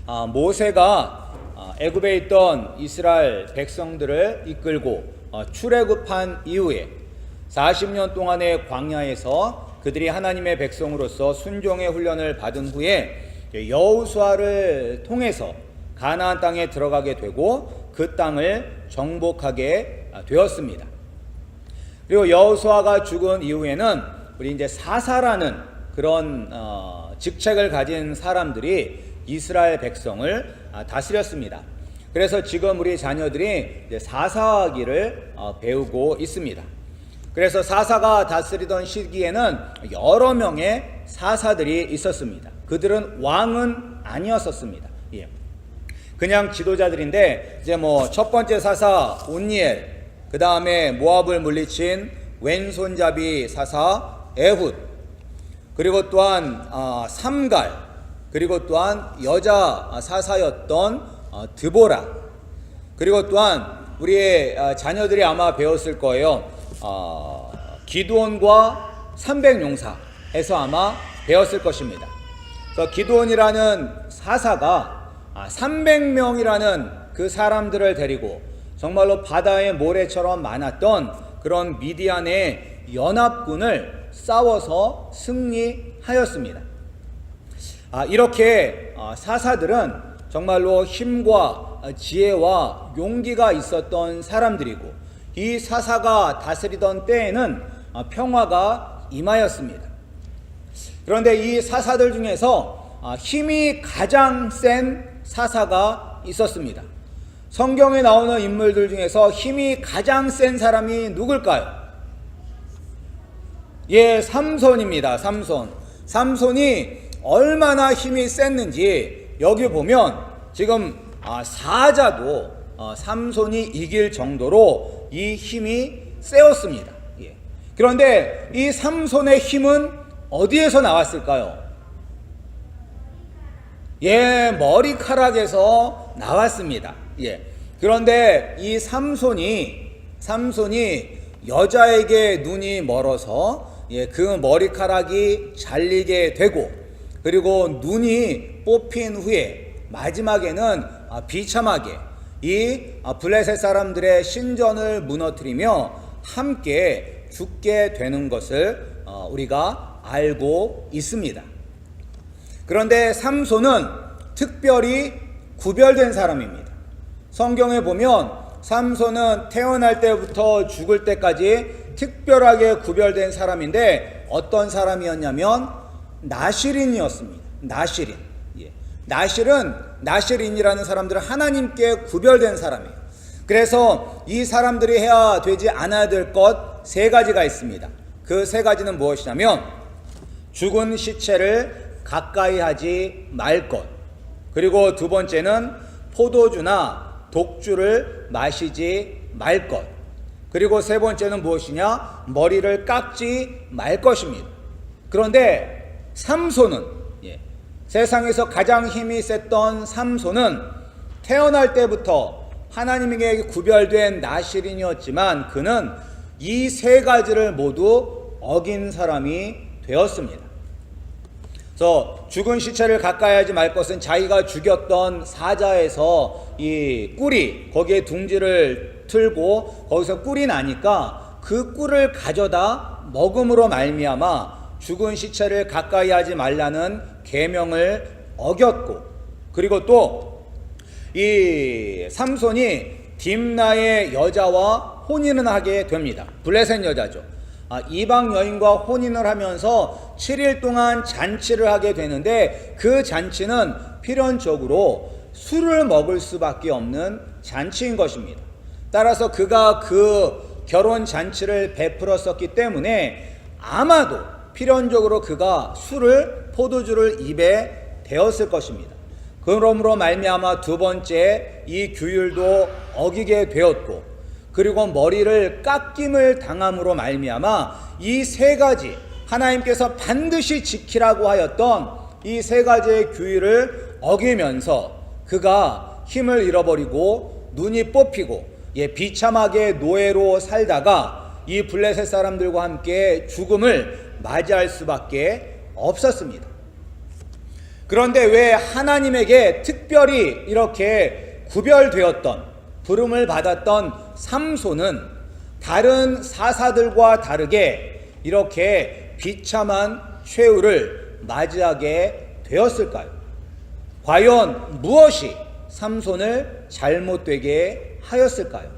모세가 애굽에 있던 이스라엘 백성들을 이끌고 출애굽한 이후에 40년 동안의 광야에서 그들이 하나님의 백성으로서 순종의 훈련을 받은 후에 여호수아를 통해서 가나안 땅에 들어가게 되고 그 땅을 정복하게 되었습니다. 그리고 여호수아가 죽은 이후에는 우리 이제 사사라는 그런 직책을 가진 사람들이 이스라엘 백성을 다스렸습니다. 그래서 지금 우리 자녀들이 이제 사사기를 배우고 있습니다. 그래서 사사가 다스리던 시기에는 여러 명의 사사들이 있었습니다. 그들은 왕은 아니었었습니다. 예. 그냥 지도자들인데 이제 첫 번째 사사 온니엘, 그 다음에 모압을 물리친 왼손잡이 사사 에훗, 그리고 또한 삼갈, 그리고 또한 여자 사사였던 드보라, 그리고 또한 우리의 자녀들이 아마 배웠을 거예요. 기드온과 300용사에서 아마 배웠을 것입니다. 그래서 기드온이라는 사사가 300명이라는 그 사람들을 데리고 정말로 바다의 모래처럼 많았던 그런 미디안의 연합군을 싸워서 승리하였습니다. 이렇게 사사들은 정말로 힘과 지혜와 용기가 있었던 사람들이고 이 사사가 다스리던 때에는 평화가 임하였습니다. 그런데 이 사사들 중에서 힘이 가장 센 사사가 있었습니다. 성경에 나오는 인물들 중에서 힘이 가장 센 사람이 누굴까요? 예, 삼손입니다. 삼손이 얼마나 힘이 셌는지 여기 보면 지금 사자도 삼손이 이길 정도로 이 힘이 세었습니다. 예. 그런데 이 삼손의 힘은 어디에서 나왔을까요? 예, 머리카락에서 나왔습니다. 예. 그런데 이 삼손이 여자에게 눈이 멀어서 그 머리카락이 잘리게 되고 그리고 눈이 뽑힌 후에 마지막에는 비참하게 이 블레셋 사람들의 신전을 무너뜨리며 함께 죽게 되는 것을 우리가 알고 있습니다. 그런데 삼손은 특별히 구별된 사람입니다. 성경에 보면 삼손은 태어날 때부터 죽을 때까지 특별하게 구별된 사람인데 어떤 사람이었냐면 나실인이었습니다. 나실인. 예. 나실인이라는 사람들은 하나님께 구별된 사람이에요. 그래서 이 사람들이 해야 되지 않아야 될 것 세 가지가 있습니다. 그 세 가지는 무엇이냐면 죽은 시체를 가까이 하지 말 것, 그리고 두 번째는 포도주나 독주를 마시지 말 것, 그리고 세 번째는 무엇이냐? 머리를 깎지 말 것입니다. 그런데 삼손은 세상에서 가장 힘이 셌던 삼손은 태어날 때부터 하나님에게 구별된 나실인이었지만 그는 이 세 가지를 모두 어긴 사람이 되었습니다. 그래서 죽은 시체를 가까이 하지 말 것은 자기가 죽였던 사자에서 이 꿀이 거기에 둥지를 틀고 거기서 꿀이 나니까 그 꿀을 가져다 먹음으로 말미암아 죽은 시체를 가까이 하지 말라는 계명을 어겼고, 그리고 또 이 삼손이 딥나의 여자와 혼인을 하게 됩니다. 블레셋 여자죠. 이방 여인과 혼인을 하면서 7일 동안 잔치를 하게 되는데 그 잔치는 필연적으로 술을 먹을 수밖에 없는 잔치인 것입니다. 따라서 그가 그 결혼 잔치를 베풀었었기 때문에 아마도 필연적으로 그가 포도주를 입에 대었을 것입니다. 그러므로 말미암아 두 번째 이 규율도 어기게 되었고, 그리고 머리를 깎임을 당함으로 말미암아 이 세 가지 하나님께서 반드시 지키라고 하였던 이 세 가지의 규율을 어기면서 그가 힘을 잃어버리고 눈이 뽑히고 비참하게 노예로 살다가 이 블레셋 사람들과 함께 죽음을 맞이할 수밖에 없었습니다. 그런데 왜 하나님에게 특별히 이렇게 구별되었던, 부름을 받았던 삼손은 다른 사사들과 다르게 이렇게 비참한 최후를 맞이하게 되었을까요? 과연 무엇이 삼손을 잘못되게 하였을까요?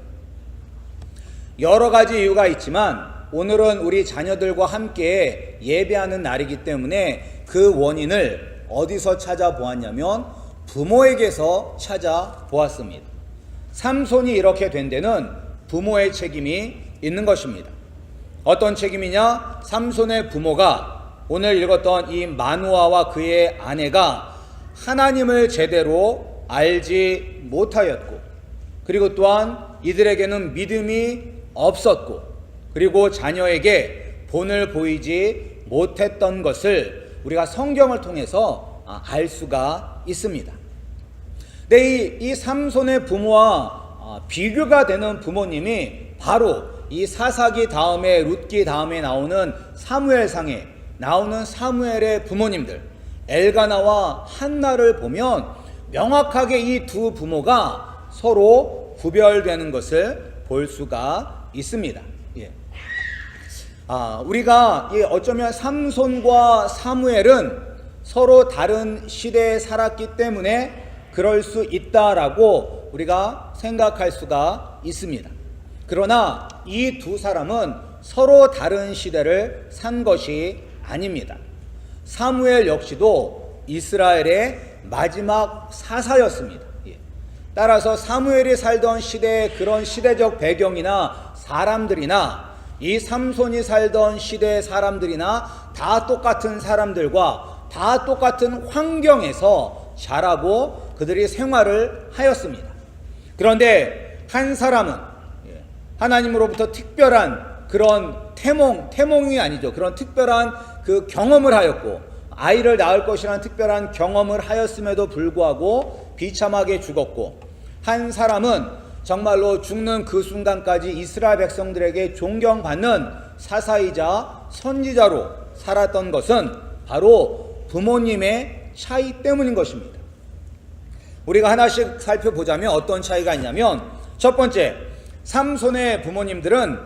여러 가지 이유가 있지만 오늘은 우리 자녀들과 함께 예배하는 날이기 때문에 그 원인을 어디서 찾아보았냐면 부모에게서 찾아보았습니다. 삼손이 이렇게 된 데는 부모의 책임이 있는 것입니다. 어떤 책임이냐? 삼손의 부모가 오늘 읽었던 이 마누아와 그의 아내가 하나님을 제대로 알지 못하였고, 그리고 또한 이들에게는 믿음이 없었고, 그리고 자녀에게 본을 보이지 못했던 것을 우리가 성경을 통해서 알 수가 있습니다. 근데 이 삼손의 부모와 비교가 되는 부모님이 바로 이 사사기 다음에 룻기 다음에 나오는 사무엘상에 나오는 사무엘의 부모님들 엘가나와 한나를 보면 명확하게 이 두 부모가 서로 구별되는 것을 볼 수가 있습니다. 예. 우리가 어쩌면 삼손과 사무엘은 서로 다른 시대에 살았기 때문에 그럴 수 있다라고 우리가 생각할 수가 있습니다. 그러나 이 두 사람은 서로 다른 시대를 산 것이 아닙니다. 사무엘 역시도 이스라엘의 마지막 사사였습니다. 따라서 사무엘이 살던 시대의 그런 시대적 배경이나 사람들이나 이 삼손이 살던 시대의 사람들이나 다 똑같은 사람들과 다 똑같은 환경에서 자라고 그들이 생활을 하였습니다. 그런데 한 사람은 하나님으로부터 특별한 그런 태몽이 아니죠. 그런 특별한 그 경험을 하였고 아이를 낳을 것이라는 특별한 경험을 하였음에도 불구하고 비참하게 죽었고, 한 사람은 정말로 죽는 그 순간까지 이스라엘 백성들에게 존경받는 사사이자 선지자로 살았던 것은 바로 부모님의 차이 때문인 것입니다. 우리가 하나씩 살펴보자면 어떤 차이가 있냐면, 첫 번째, 삼손의 부모님들은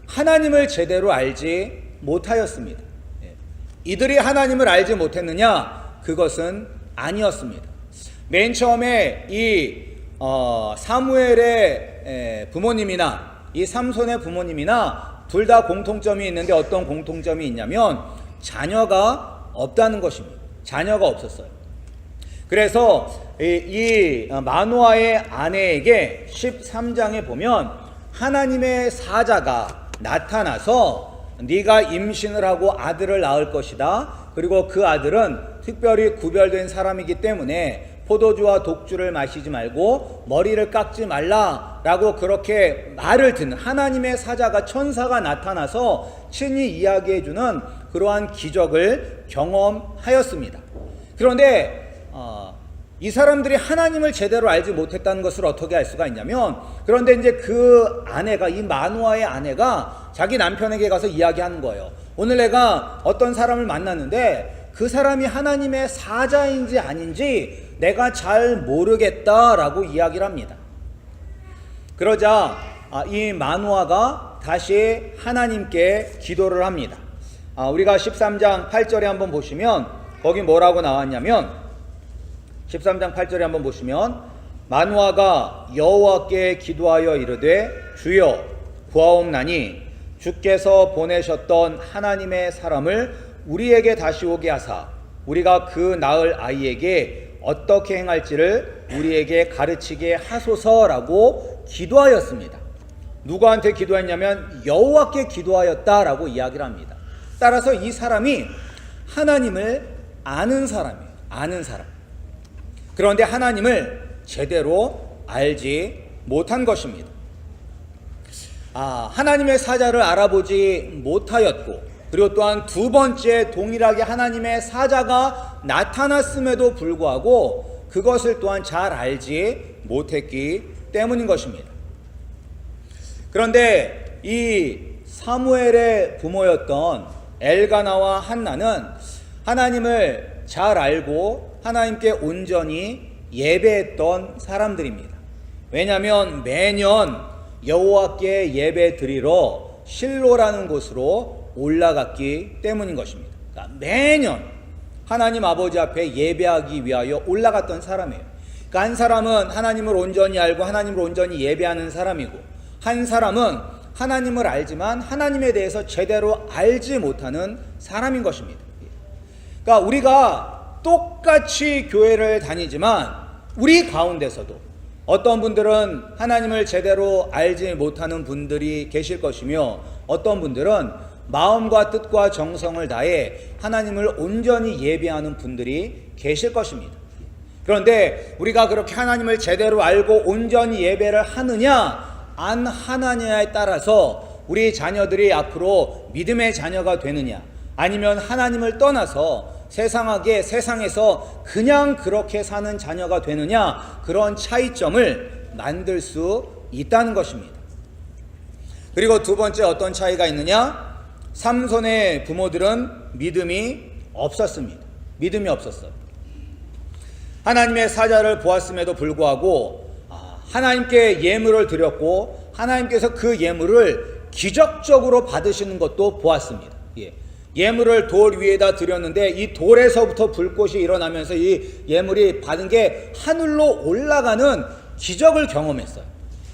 하나님을 제대로 알지 못하였습니다. 이들이 하나님을 알지 못했느냐? 그것은 아니었습니다. 맨 처음에 이 사무엘의 부모님이나 이 삼손의 부모님이나 둘 다 공통점이 있는데 어떤 공통점이 있냐면 자녀가 없다는 것입니다. 자녀가 없었어요. 그래서 이 마누아의 아내에게 13장에 보면 하나님의 사자가 나타나서 네가 임신을 하고 아들을 낳을 것이다. 그리고 그 아들은 특별히 구별된 사람이기 때문에 포도주와 독주를 마시지 말고 머리를 깎지 말라라고 그렇게 말을 듣는 하나님의 사자가, 천사가 나타나서 친히 이야기해주는 그러한 기적을 경험하였습니다. 그런데 이 사람들이 하나님을 제대로 알지 못했다는 것을 어떻게 알 수가 있냐면, 그런데 이제 그 아내가, 이 마누아의 아내가 자기 남편에게 가서 이야기하는 거예요. 오늘 내가 어떤 사람을 만났는데 그 사람이 하나님의 사자인지 아닌지 내가 잘 모르겠다라고 이야기를 합니다. 그러자 이 마누아가 다시 하나님께 기도를 합니다. 우리가 13장 8절에 한번 보시면 거기 뭐라고 나왔냐면, 13장 8절에 한번 보시면 마누아가 여호와께 기도하여 이르되 주여 구하옵나니 주께서 보내셨던 하나님의 사람을 우리에게 다시 오게 하사 우리가 그 낳을 아이에게 어떻게 행할지를 우리에게 가르치게 하소서라고 기도하였습니다. 누구한테 기도했냐면 여호와께 기도하였다라고 이야기를 합니다. 따라서 이 사람이 하나님을 아는 사람이에요. 아는 사람. 그런데 하나님을 제대로 알지 못한 것입니다. 하나님의 사자를 알아보지 못하였고, 그리고 또한 두 번째 동일하게 하나님의 사자가 나타났음에도 불구하고 그것을 또한 잘 알지 못했기 때문인 것입니다. 그런데 이 사무엘의 부모였던 엘가나와 한나는 하나님을 잘 알고 하나님께 온전히 예배했던 사람들입니다. 왜냐하면 매년 여호와께 예배 드리러 실로라는 곳으로 올라갔기 때문인 것입니다. 그러니까 매년 하나님 아버지 앞에 예배하기 위하여 올라갔던 사람이에요. 그러니까 한 사람은 하나님을 온전히 알고 하나님을 온전히 예배하는 사람이고, 한 사람은 하나님을 알지만 하나님에 대해서 제대로 알지 못하는 사람인 것입니다. 그러니까 우리가 똑같이 교회를 다니지만 우리 가운데서도 어떤 분들은 하나님을 제대로 알지 못하는 분들이 계실 것이며, 어떤 분들은 마음과 뜻과 정성을 다해 하나님을 온전히 예배하는 분들이 계실 것입니다. 그런데 우리가 그렇게 하나님을 제대로 알고 온전히 예배를 하느냐 안 하느냐에 따라서 우리 자녀들이 앞으로 믿음의 자녀가 되느냐, 아니면 하나님을 떠나서 세상에서 그냥 그렇게 사는 자녀가 되느냐, 그런 차이점을 만들 수 있다는 것입니다. 그리고 두 번째 어떤 차이가 있느냐? 삼손의 부모들은 믿음이 없었습니다. 믿음이 없었어요. 하나님의 사자를 보았음에도 불구하고 하나님께 예물을 드렸고 하나님께서 그 예물을 기적적으로 받으시는 것도 보았습니다. 예물을 돌 위에다 드렸는데 이 돌에서부터 불꽃이 일어나면서 이 예물이 받은 게 하늘로 올라가는 기적을 경험했어요.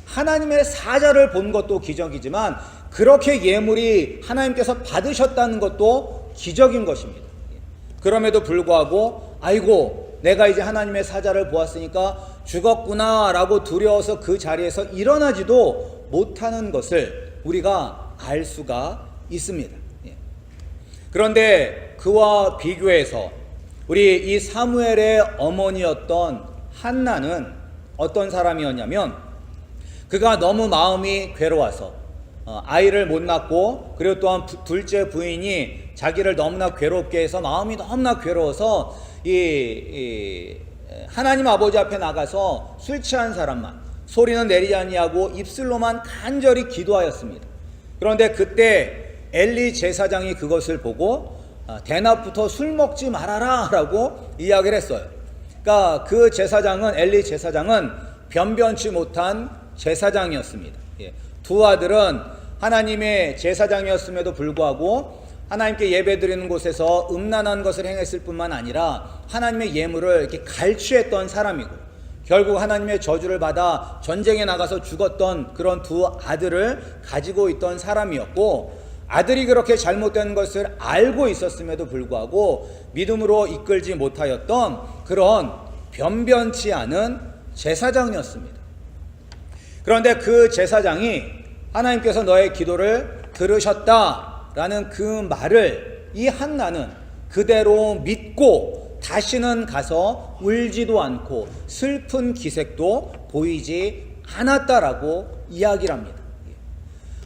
하나님의 사자를 본 것도 기적이지만 그렇게 예물이 하나님께서 받으셨다는 것도 기적인 것입니다. 그럼에도 불구하고 아이고 내가 이제 하나님의 사자를 보았으니까 죽었구나 라고 두려워서 그 자리에서 일어나지도 못하는 것을 우리가 알 수가 있습니다. 그런데 그와 비교해서 우리 이 사무엘의 어머니였던 한나는 어떤 사람이었냐면, 그가 너무 마음이 괴로워서 아이를 못 낳고, 그리고 또한 둘째 부인이 자기를 너무나 괴롭게 해서 마음이 너무나 괴로워서 하나님 아버지 앞에 나가서 술 취한 사람만, 소리는 내리지 아니하고 입술로만 간절히 기도하였습니다. 그런데 그때 엘리 제사장이 그것을 보고 대낮부터 술 먹지 말아라 라고 이야기를 했어요. 그러니까 그 제사장은, 엘리 제사장은 변변치 못한 제사장이었습니다. 두 아들은 하나님의 제사장이었음에도 불구하고 하나님께 예배드리는 곳에서 음란한 것을 행했을 뿐만 아니라 하나님의 예물을 이렇게 갈취했던 사람이고, 결국 하나님의 저주를 받아 전쟁에 나가서 죽었던 그런 두 아들을 가지고 있던 사람이었고, 아들이 그렇게 잘못된 것을 알고 있었음에도 불구하고 믿음으로 이끌지 못하였던 그런 변변치 않은 제사장이었습니다. 그런데 그 제사장이 하나님께서 너의 기도를 들으셨다라는 그 말을 이 한나는 그대로 믿고 다시는 가서 울지도 않고 슬픈 기색도 보이지 않았다라고 이야기를 합니다.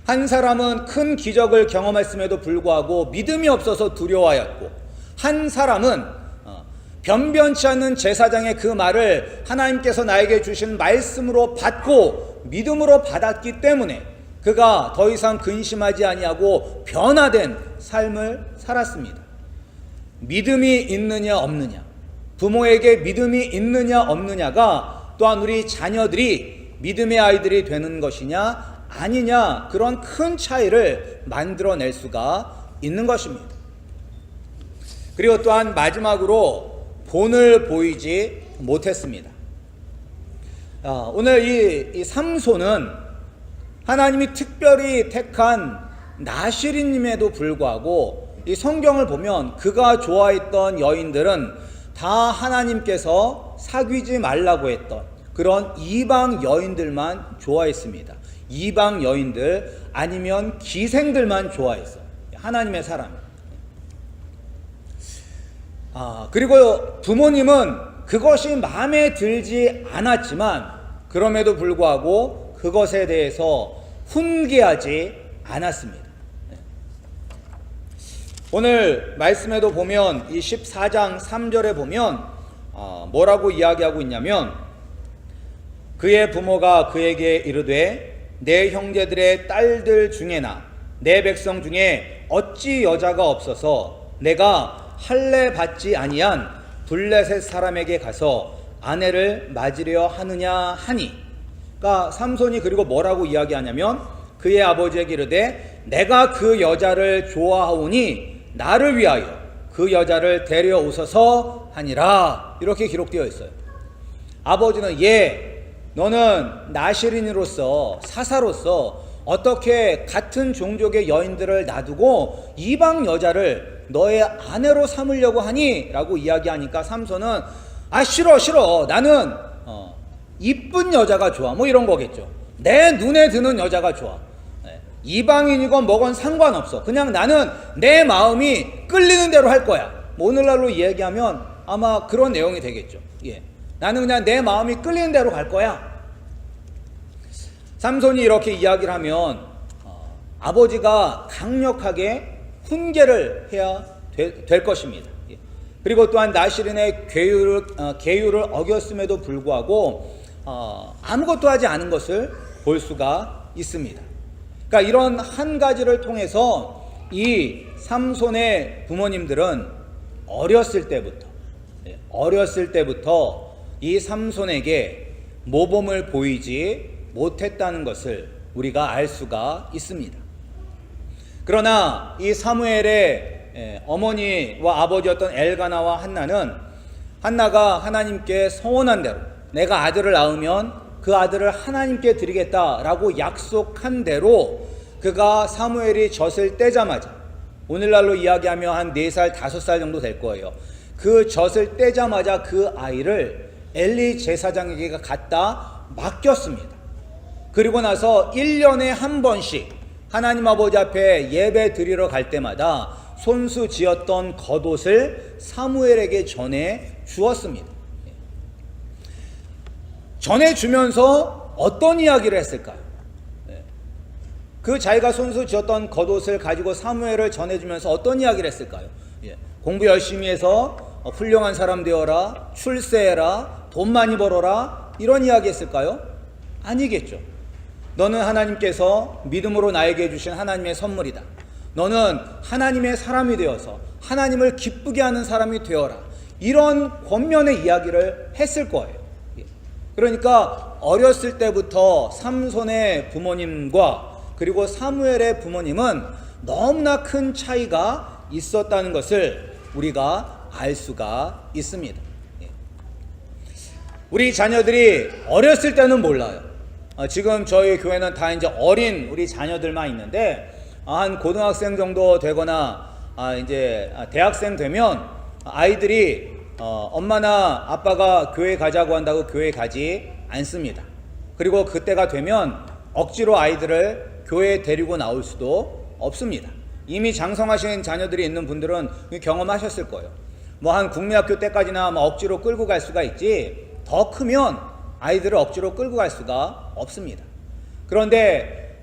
한 사람은 큰 기적을 경험했음에도 불구하고 믿음이 없어서 두려워하였고, 한 사람은 변변치 않는 제사장의 그 말을 하나님께서 나에게 주신 말씀으로 받고 믿음으로 받았기 때문에 그가 더 이상 근심하지 아니하고 변화된 삶을 살았습니다. 믿음이 있느냐 없느냐, 부모에게 믿음이 있느냐 없느냐가 또한 우리 자녀들이 믿음의 아이들이 되는 것이냐 아니냐, 그런 큰 차이를 만들어낼 수가 있는 것입니다. 그리고 또한 마지막으로 본을 보이지 못했습니다. 오늘 이 삼손은 하나님이 특별히 택한 나시린임에도 불구하고 이 성경을 보면 그가 좋아했던 여인들은 다 하나님께서 사귀지 말라고 했던 그런 이방 여인들만 좋아했습니다. 이방 여인들 아니면 기생들만 좋아했어요. 하나님의 사람. 그리고 부모님은 그것이 마음에 들지 않았지만 그럼에도 불구하고 그것에 대해서 훈계하지 않았습니다. 오늘 말씀에도 보면 이 14장 3절에 보면 뭐라고 이야기하고 있냐면, 그의 부모가 그에게 이르되 내 형제들의 딸들 중에나 내 백성 중에 어찌 여자가 없어서 내가 할례 받지 아니한 블레셋 사람에게 가서 아내를 맞으려 하느냐 하니. 그러니까 삼손이 그리고 뭐라고 이야기하냐면 그의 아버지에게 이르되 내가 그 여자를 좋아하오니 나를 위하여 그 여자를 데려오소서 하니라. 이렇게 기록되어 있어요. 아버지는 너는 나실인으로서 사사로서 어떻게 같은 종족의 여인들을 놔두고 이방 여자를 너의 아내로 삼으려고 하니? 라고 이야기하니까 삼손은 싫어 나는 이쁜 여자가 좋아 뭐 이런 거겠죠. 내 눈에 드는 여자가 좋아. 이방인이건 뭐건 상관없어. 그냥 나는 내 마음이 끌리는 대로 할 거야. 뭐 오늘날로 이야기하면 아마 그런 내용이 되겠죠. 나는 그냥 내 마음이 끌리는 대로 갈 거야. 삼손이 이렇게 이야기를 하면 아버지가 강력하게 훈계를 해야 될 것입니다. 그리고 또한 나실인의 계율을 어겼음에도 불구하고 아무것도 하지 않은 것을 볼 수가 있습니다. 그러니까 이런 한 가지를 통해서 이 삼손의 부모님들은 어렸을 때부터 이 삼손에게 모범을 보이지 못했다는 것을 우리가 알 수가 있습니다. 그러나 이 사무엘의 어머니와 아버지였던 엘가나와 한나가 하나님께 서원한 대로 내가 아들을 낳으면 그 아들을 하나님께 드리겠다라고 약속한 대로 그가 사무엘이 젖을 떼자마자, 오늘날로 이야기하면 한 4살 5살 정도 될 거예요. 그 젖을 떼자마자 그 아이를 엘리 제사장에게 갖다 맡겼습니다. 그리고 나서 1년에 한 번씩 하나님 아버지 앞에 예배 드리러 갈 때마다 손수 지었던 겉옷을 사무엘에게 전해 주었습니다. 전해 주면서 어떤 이야기를 했을까요? 그 자기가 손수 지었던 겉옷을 가지고 사무엘을 전해주면서 어떤 이야기를 했을까요? 공부 열심히 해서 훌륭한 사람 되어라, 출세해라, 돈 많이 벌어라, 이런 이야기 했을까요? 아니겠죠. 너는 하나님께서 믿음으로 나에게 주신 하나님의 선물이다. 너는 하나님의 사람이 되어서 하나님을 기쁘게 하는 사람이 되어라. 이런 권면의 이야기를 했을 거예요. 그러니까 어렸을 때부터 삼손의 부모님과 그리고 사무엘의 부모님은 너무나 큰 차이가 있었다는 것을 우리가 알 수가 있습니다. 우리 자녀들이 어렸을 때는 몰라요. 지금 저희 교회는 다 이제 어린 우리 자녀들만 있는데 한 고등학생 정도 되거나 이제 대학생 되면 아이들이 엄마나 아빠가 교회 가자고 한다고 교회 가지 않습니다. 그리고 그때가 되면 억지로 아이들을 교회에 데리고 나올 수도 없습니다. 이미 장성하신 자녀들이 있는 분들은 경험하셨을 거예요. 뭐 한 국민학교 때까지나 억지로 끌고 갈 수가 있지, 더 크면 아이들을 억지로 끌고 갈 수가 없습니다. 그런데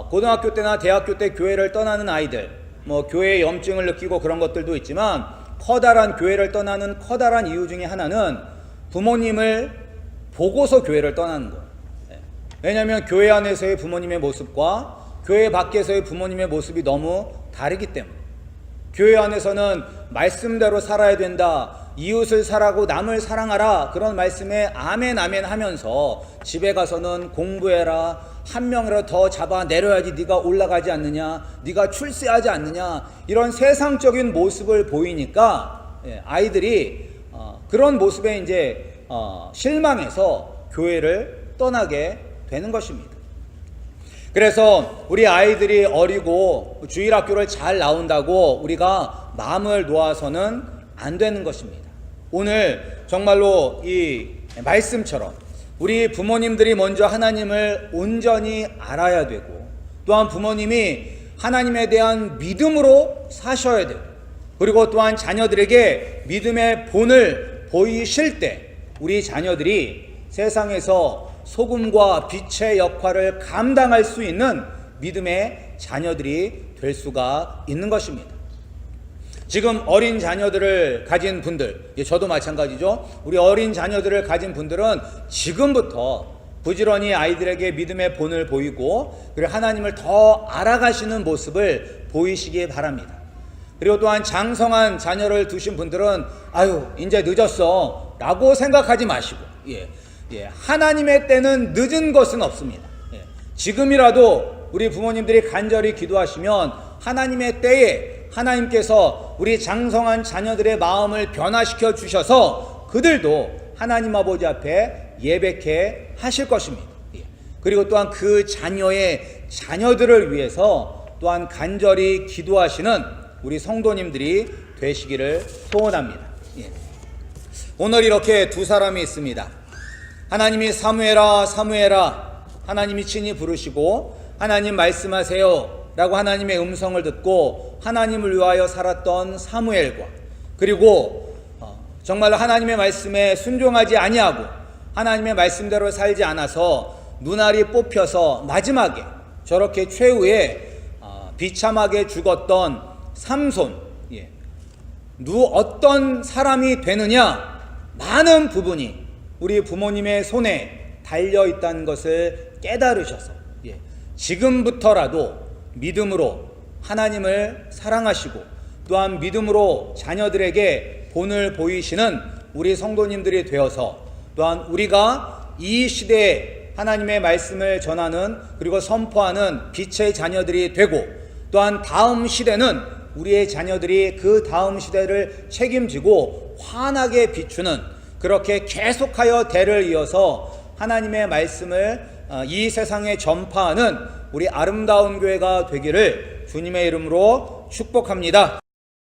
고등학교 때나 대학교 때 교회를 떠나는 아이들, 뭐 교회의 염증을 느끼고 그런 것들도 있지만 커다란 교회를 떠나는 커다란 이유 중에 하나는 부모님을 보고서 교회를 떠나는 거예요. 왜냐하면 교회 안에서의 부모님의 모습과 교회 밖에서의 부모님의 모습이 너무 다르기 때문에. 교회 안에서는 말씀대로 살아야 된다, 이웃을 사랑하고 남을 사랑하라, 그런 말씀에 아멘 아멘 하면서 집에 가서는 공부해라, 한 명이라도 더 잡아내려야지 네가 올라가지 않느냐, 네가 출세하지 않느냐, 이런 세상적인 모습을 보이니까 아이들이 그런 모습에 이제 실망해서 교회를 떠나게 되는 것입니다. 그래서 우리 아이들이 어리고 주일학교를 잘 나온다고 우리가 마음을 놓아서는 안 되는 것입니다. 오늘 정말로 이 말씀처럼 우리 부모님들이 먼저 하나님을 온전히 알아야 되고, 또한 부모님이 하나님에 대한 믿음으로 사셔야 되고, 그리고 또한 자녀들에게 믿음의 본을 보이실 때 우리 자녀들이 세상에서 소금과 빛의 역할을 감당할 수 있는 믿음의 자녀들이 될 수가 있는 것입니다. 지금 어린 자녀들을 가진 분들, 저도 마찬가지죠. 우리 어린 자녀들을 가진 분들은 지금부터 부지런히 아이들에게 믿음의 본을 보이고, 그리고 하나님을 더 알아가시는 모습을 보이시기 바랍니다. 그리고 또한 장성한 자녀를 두신 분들은 아유 이제 늦었어 라고 생각하지 마시고 하나님의 때는 늦은 것은 없습니다. 지금이라도 우리 부모님들이 간절히 기도하시면 하나님의 때에 하나님께서 우리 장성한 자녀들의 마음을 변화시켜 주셔서 그들도 하나님 아버지 앞에 예배케 하실 것입니다. 그리고 또한 그 자녀들을 위해서 또한 간절히 기도하시는 우리 성도님들이 되시기를 소원합니다. 오늘 이렇게 두 사람이 있습니다. 하나님이 사무엘아 사무엘아 하나님이 친히 부르시고 하나님 말씀하세요 라고 하나님의 음성을 듣고 하나님을 위하여 살았던 사무엘과, 그리고 정말로 하나님의 말씀에 순종하지 아니하고 하나님의 말씀대로 살지 않아서 눈알이 뽑혀서 마지막에 저렇게 최후에 비참하게 죽었던 삼손, 어떤 사람이 되느냐, 많은 부분이 우리 부모님의 손에 달려있다는 것을 깨달으셔서 지금부터라도 믿음으로 하나님을 사랑하시고 또한 믿음으로 자녀들에게 본을 보이시는 우리 성도님들이 되어서 또한 우리가 이 시대에 하나님의 말씀을 전하는 그리고 선포하는 빛의 자녀들이 되고, 또한 다음 시대는 우리의 자녀들이 그 다음 시대를 책임지고 환하게 비추는, 그렇게 계속하여 대를 이어서 하나님의 말씀을 이 세상에 전파하는 우리 아름다운 교회가 되기를 주님의 이름으로 축복합니다.